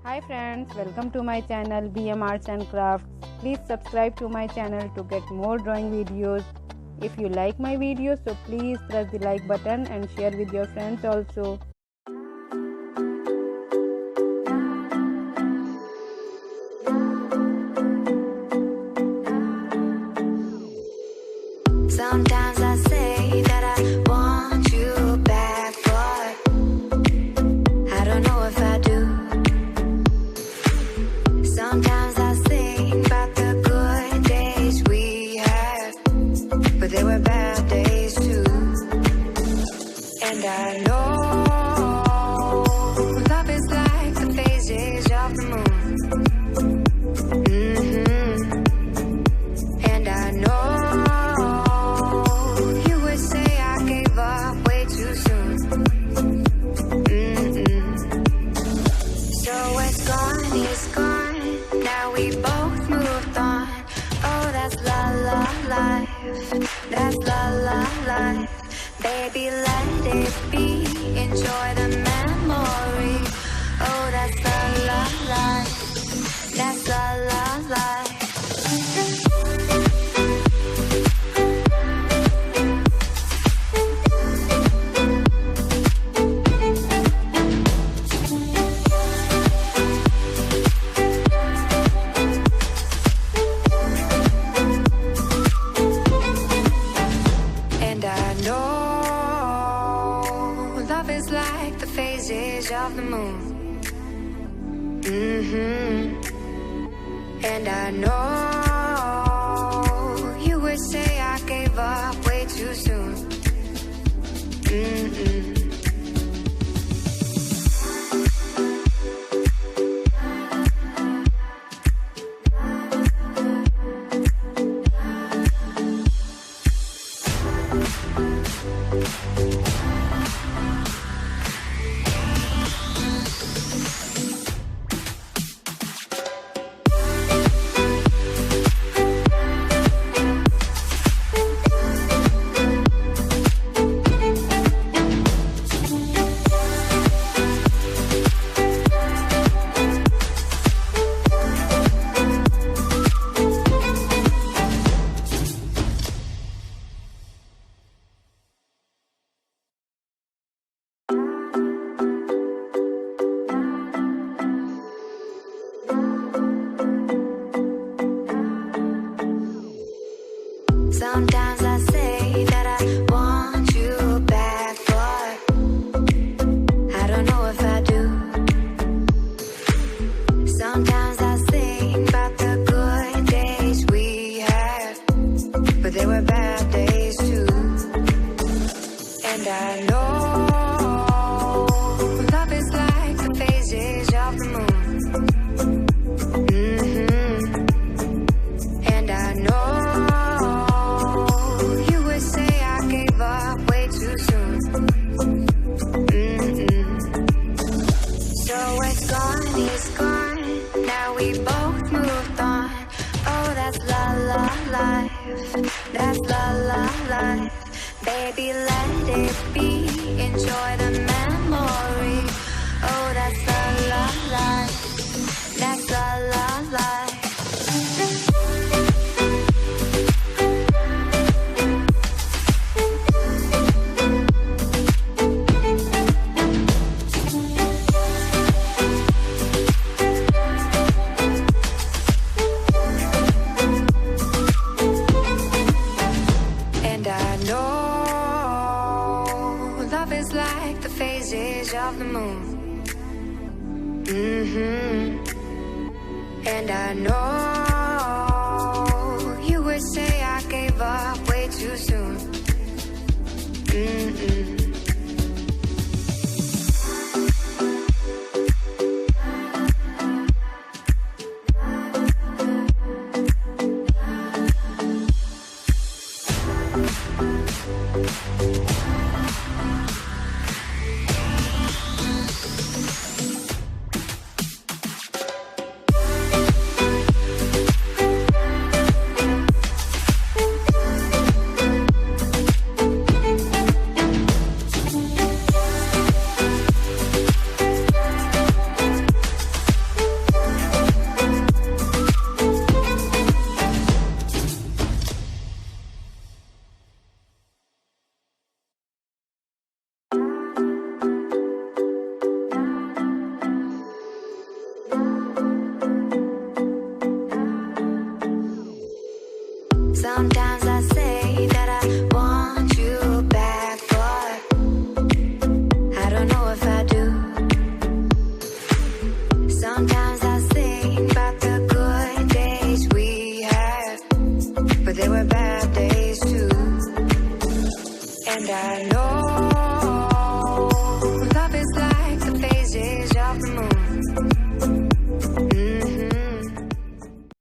Hi friends, welcome to my channel BM Arts and Crafts. Please subscribe to my channel to get more drawing videos. If you like my videos, so please press the like button and share with your friends also. Sometimes I say that I want you back, but I don't know if I do. Sometimes I think about the good days we had, but they were bad days too. And I know love is like the phases of the moon. And I know we both moved on. Oh, that's la la life. That's la la life. Baby, let it be. Enjoy the memory. Oh, that's la la life. That's la la life. Love is like the phases of the moon. And I know you would say I gave up way too soon. Sometimes I say that I want you back, but I don't know if I do. Sometimes I think about the good days we had, but they were bad days too. And I know love is like the phases of the moon. And I know we both moved on. Oh, that's la la life. That's la la life. Baby, let it be. Enjoy the memory. Oh, that's la la life. That's la la life. Like the phases of the moon. And I know you would say I gave up way too soon. but there were bad days too. And I know